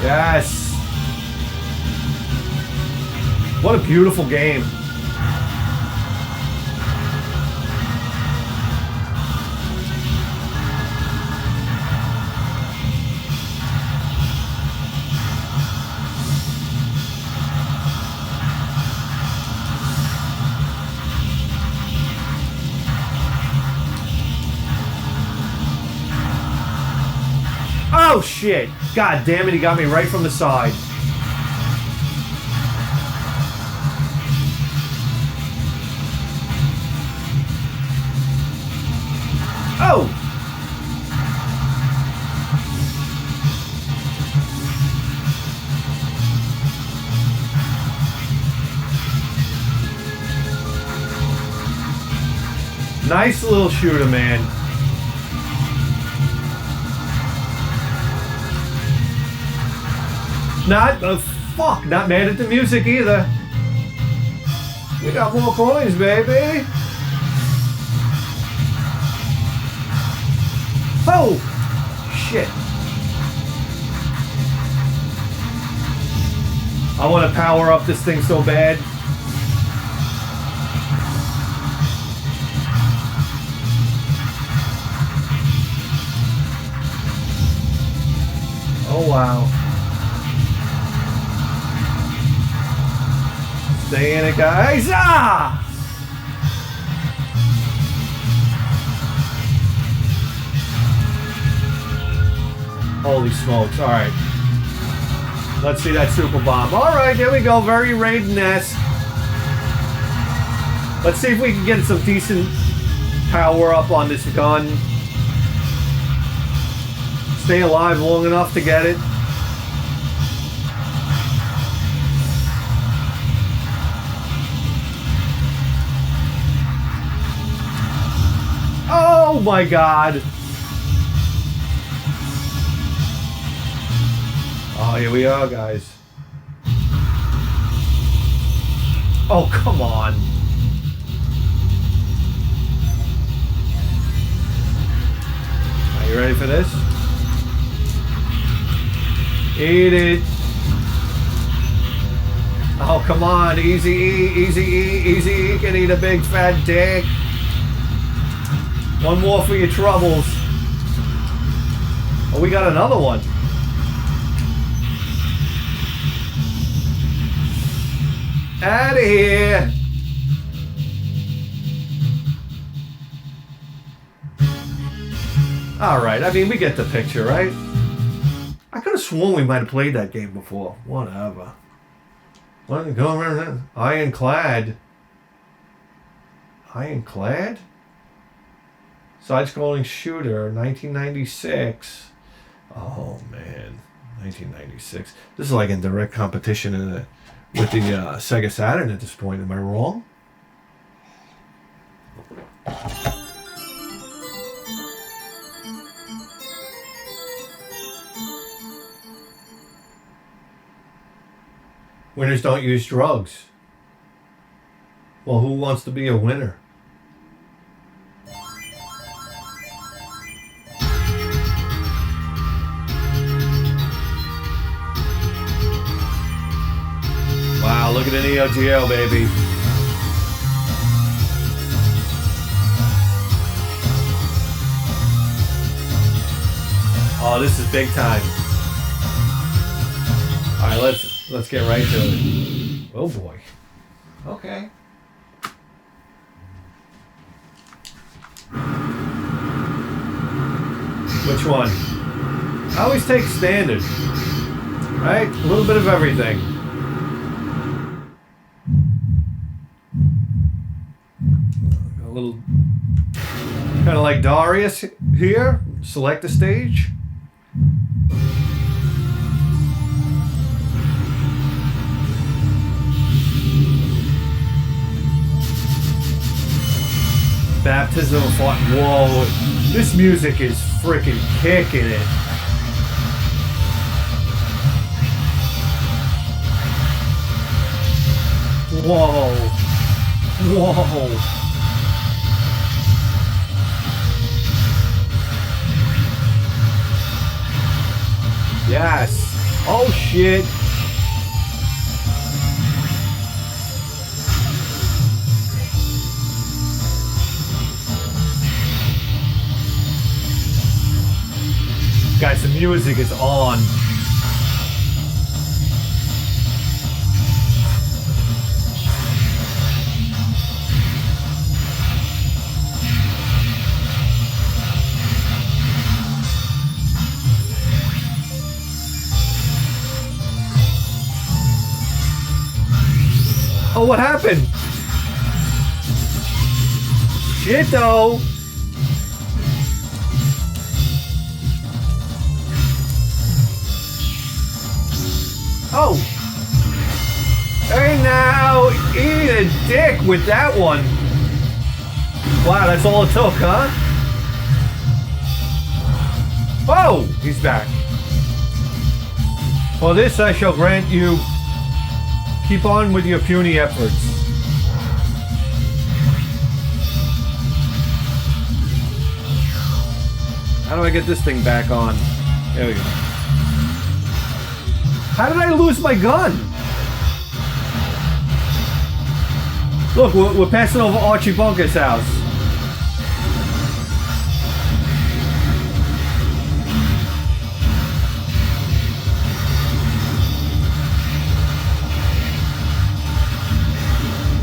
Yes. What a beautiful game. Oh shit! God damn it, he got me right from the side. Oh! Nice little shooter, man. Not mad at the music either. We got more coins, baby. Oh, shit. I want to power up this thing so bad. Oh, wow. Stay in it, guys. Ah! Holy smokes. All right. Let's see that super bomb. All right, there we go. Very Raiden-esque. Let's see if we can get some decent power up on this gun. Stay alive long enough to get it. Oh my god. Oh, here we are, guys. Oh, come on. Are you ready for this? Eat it. Oh, come on. Easy E, easy E, easy E. Can eat a big fat dick. One more for your troubles. Oh, we got another one. Out of here. All right, I mean, we get the picture, right? I could have sworn we might have played that game before. Whatever. What, go around Ironclad. Ironclad? Side-scrolling shooter, 1996. Oh, man. 1996. This is like in direct competition with the Sega Saturn at this point. Am I wrong? Winners don't use drugs. Well, who wants to be a winner? Wow, look at the Neo Geo, baby. Oh, this is big time. All right, let's get right to it. Oh boy. Okay. Which one? I always take standard. Right? A little bit of everything. A little kind of like Darius here. Select a stage. Baptism of Fire. Whoa, this music is freaking kicking it. Whoa. Whoa. Yes. Oh shit. Guys, the music is on. Oh, what happened? Shit, though. Oh. Hey now, eat a dick with that one. Wow, that's all it took, huh? Oh, he's back. For this I shall grant you, keep on with your puny efforts. How do I get this thing back on? There we go. How did I lose my gun? Look, we're passing over Archie Bunker's house.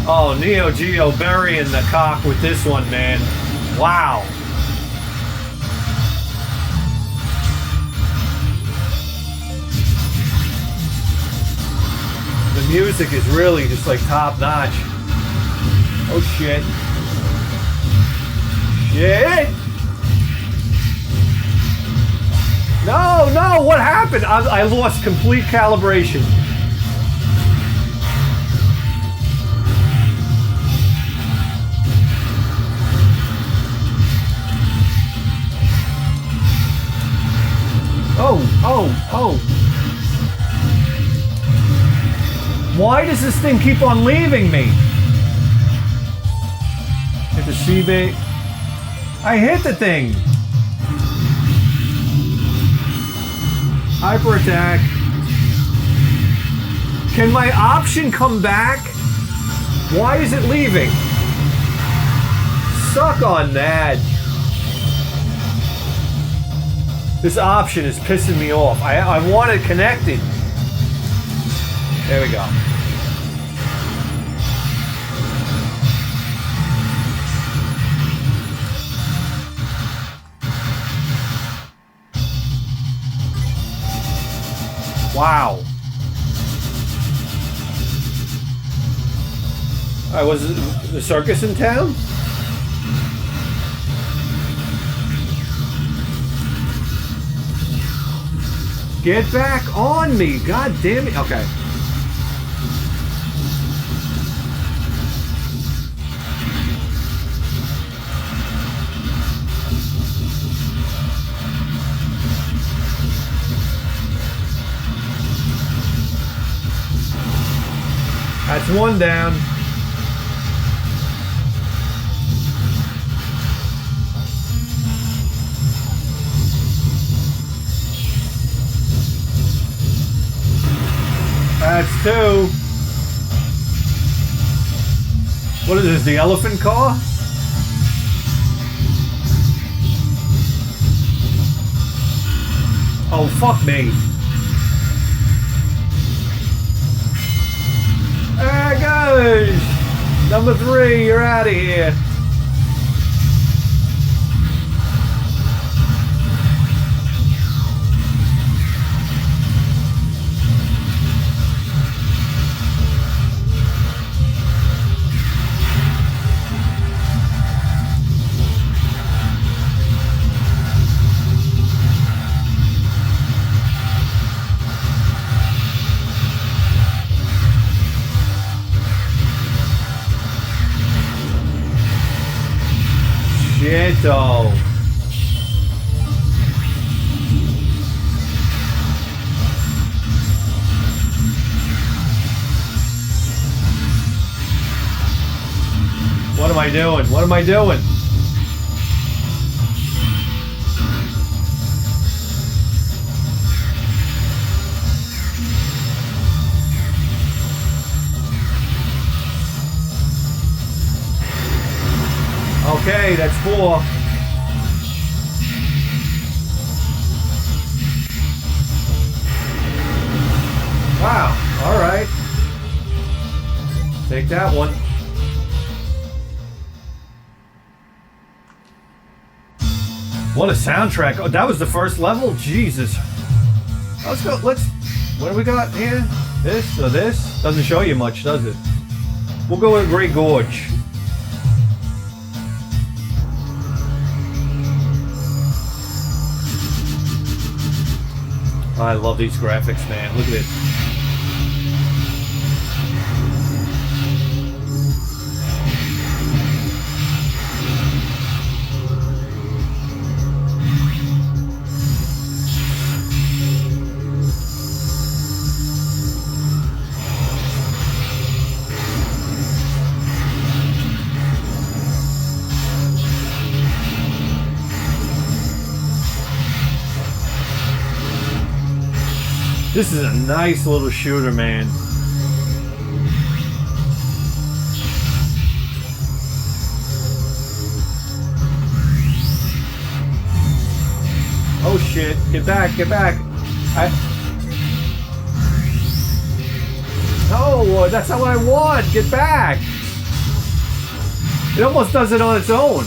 Oh, Neo Geo burying the cock with this one, man. Wow. The music is really just like top notch. Oh shit. Shit! No, what happened? I lost complete calibration. Oh. Why does this thing keep on leaving me? Hit the C-bait. I hit the thing. Hyper attack. Can my option come back? Why is it leaving? Suck on that. This option is pissing me off. I want it connected. There we go. Wow. Alright, was the circus in town? Get back on me! God damn it! Okay. That's one down. That's two. What is this, the elephant car? Oh, fuck me. There it goes! Number 3, you're out of here. Shit-o. What am I doing? What am I doing? Okay, that's 4. Wow, alright. Take that one. What a soundtrack. Oh, that was the first level? Jesus. Let's go, what do we got here? This or this? Doesn't show you much, does it? We'll go with Great Gorge. I love these graphics, man. Look at this. This is a nice little shooter, man. Oh shit, get back, get back. No, that's not what I want. Get back. It almost does it on its own.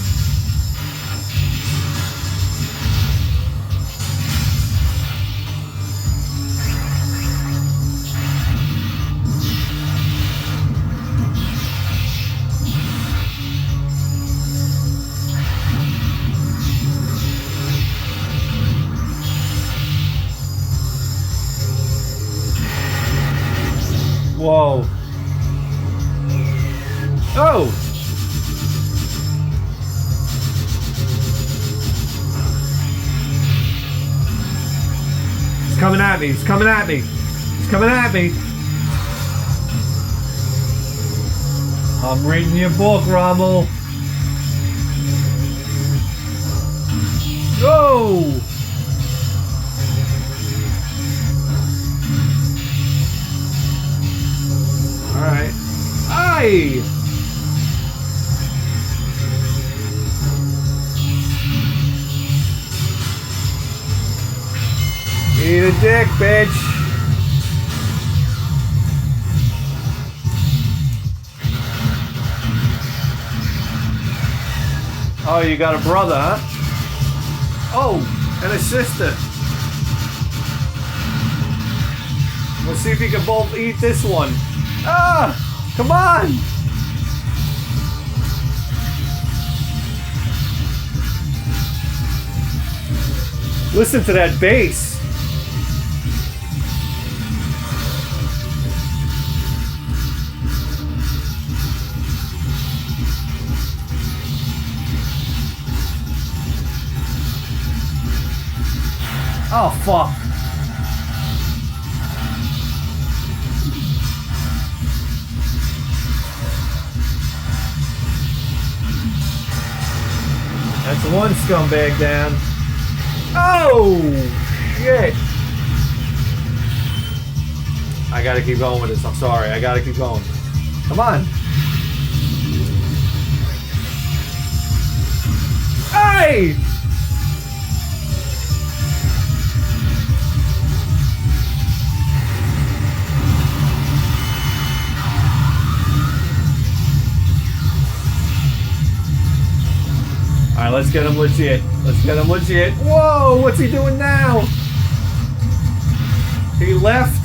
Whoa. Oh! It's coming at me, it's coming at me. It's coming at me. I'm reading your book, Rommel. Go! Alright. Aye! Eat a dick, bitch! Oh, you got a brother, huh? Oh, and a sister. Let's see if you can both eat this one. Ah! Come on! Listen to that bass. Oh, fuck. That's one scumbag down. Oh, shit. I gotta keep going with this. I'm sorry. I gotta keep going. Come on. Hey! Alright, let's get him legit. Let's get him legit. Whoa, what's he doing now? He left.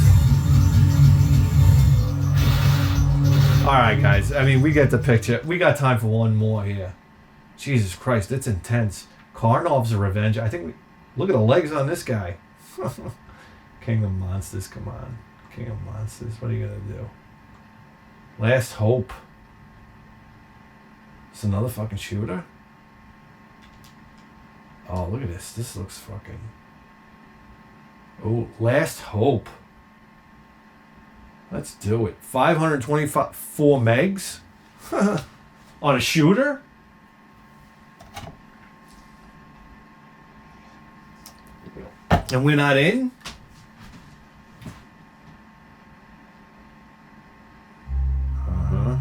Alright, guys. I mean, we get the picture. We got time for one more here. Jesus Christ, it's intense. Karnov's revenge. I think we... Look at the legs on this guy. King of Monsters, come on. King of Monsters, what are you gonna do? Last Hope. It's another fucking shooter? Oh, look at this. This looks fucking... Oh, Last Hope. Let's do it. 524 megs? On a shooter? And we're not in? Uh-huh.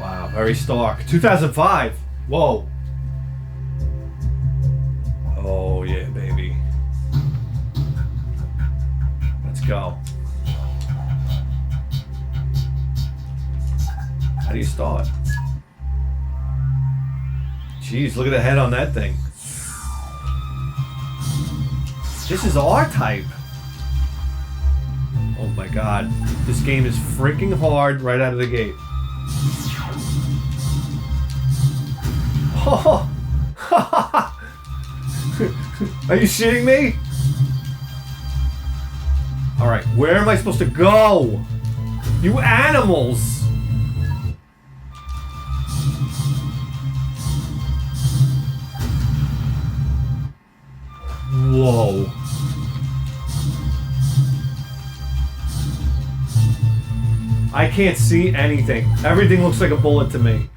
Wow, very stark. 2005. Whoa. Oh, yeah, baby. Let's go. How do you start? Jeez, look at the head on that thing. This is R-Type. Oh my god. This game is freaking hard right out of the gate. Oh. Are you shitting me? Alright, where am I supposed to go? You animals! Whoa. I can't see anything. Everything looks like a bullet to me.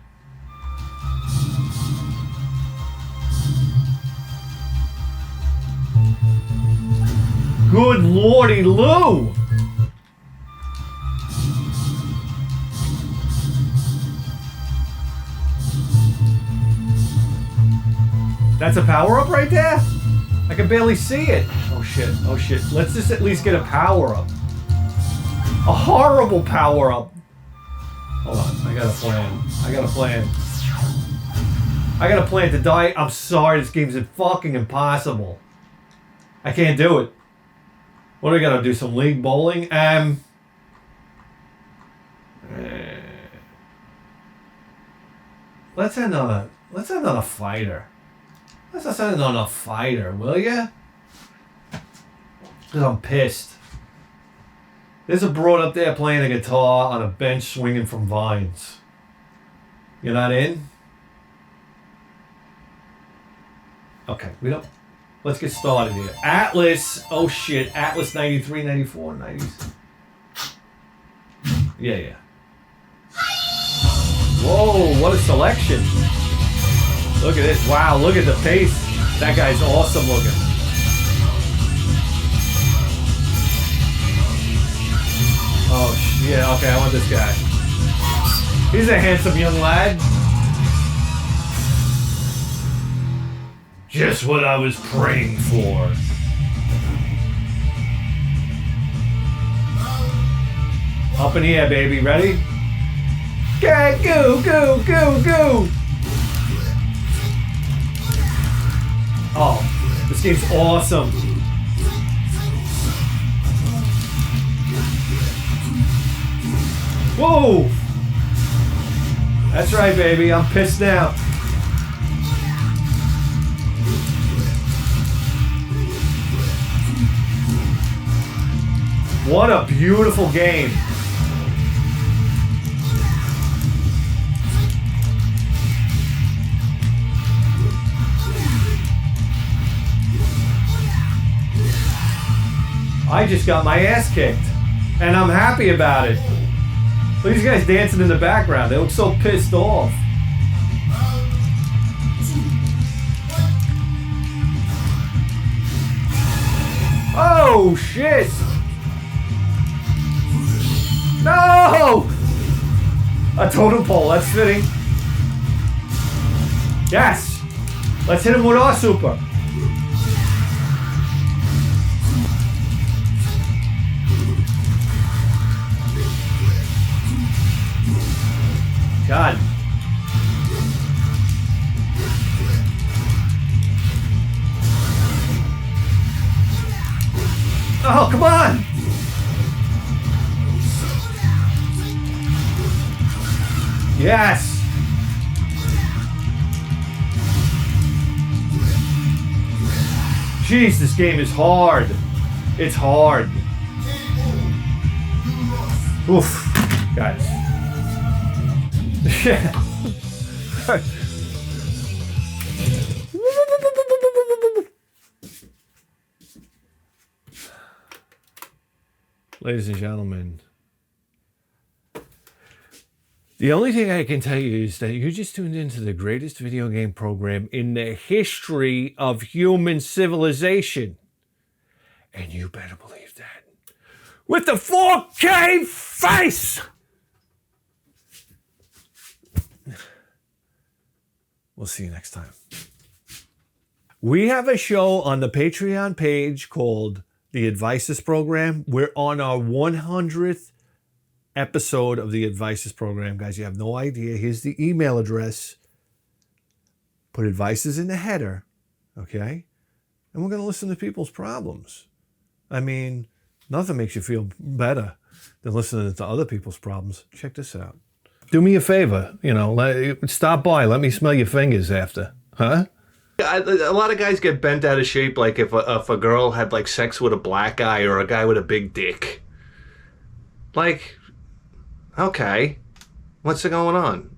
Good lordy Lou! That's a power-up right there? I can barely see it. Oh shit, oh shit. Let's just at least get a power-up. A horrible power-up. Hold on, I got a plan. I got a plan. I got a plan to die. I'm sorry, this game's fucking impossible. I can't do it. What do I gotta do? Some league bowling? Let's end on a fighter. Let's end on a fighter, will ya? Cause I'm pissed. There's a broad up there playing a guitar on a bench swinging from vines. You're not in? Okay, we don't... Let's get started here. Atlas. Oh shit. Atlas 93, 94, 90s. Yeah, yeah. Whoa, what a selection. Look at this. Wow, look at the pace. That guy's awesome looking. Oh shit. Okay, I want this guy. He's a handsome young lad. Just what I was praying for. Up in the air, baby. Ready? Go, go, go, go, go! Oh, this game's awesome. Whoa! That's right, baby. I'm pissed now. What a beautiful game. I just got my ass kicked, and I'm happy about it. Look at these guys dancing in the background. They look so pissed off. Oh, shit! No! A totem pole, that's fitting. Yes! Let's hit him with our super. God. Oh, come on! Yes! Jeez, this game is hard. It's hard. Oof, guys. Yeah. Ladies and gentlemen, the only thing I can tell you is that you just tuned into the greatest video game program in the history of human civilization. And you better believe that. With the 4K face! We'll see you next time. We have a show on the Patreon page called The Advices Program. We're on our 100th episode of the Advices Program. Guys, you have no idea. Here's the email address. Put Advices in the header, okay? And we're going to listen to people's problems. I mean, nothing makes you feel better than listening to other people's problems. Check this out. Do me a favor, stop by. Let me smell your fingers after, huh? A lot of guys get bent out of shape, like if a girl had like sex with a black guy or a guy with a big dick. Like, okay, what's going on?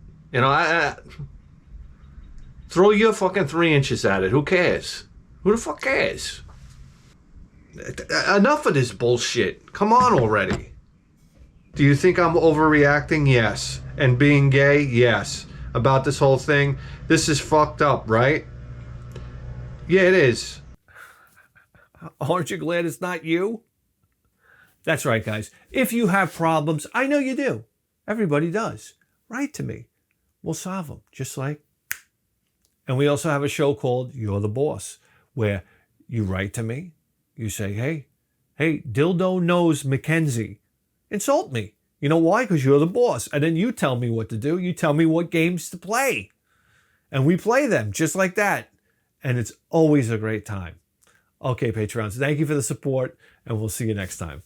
Throw your fucking 3 inches at it. Who cares? Who the fuck cares? Enough of this bullshit. Come on already. Do you think I'm overreacting? Yes. And being gay? Yes. About this whole thing? This is fucked up, right? Yeah, it is. Aren't you glad it's not you? That's right, guys. If you have problems, I know you do. Everybody does. Write to me. We'll solve them. Just like... And we also have a show called You're the Boss, where you write to me. You say, hey, Dildo Knows Mackenzie. Insult me. You know why? Because you're the boss. And then you tell me what to do. You tell me what games to play. And we play them just like that. And it's always a great time. Okay, Patreons, thank you for the support, and we'll see you next time.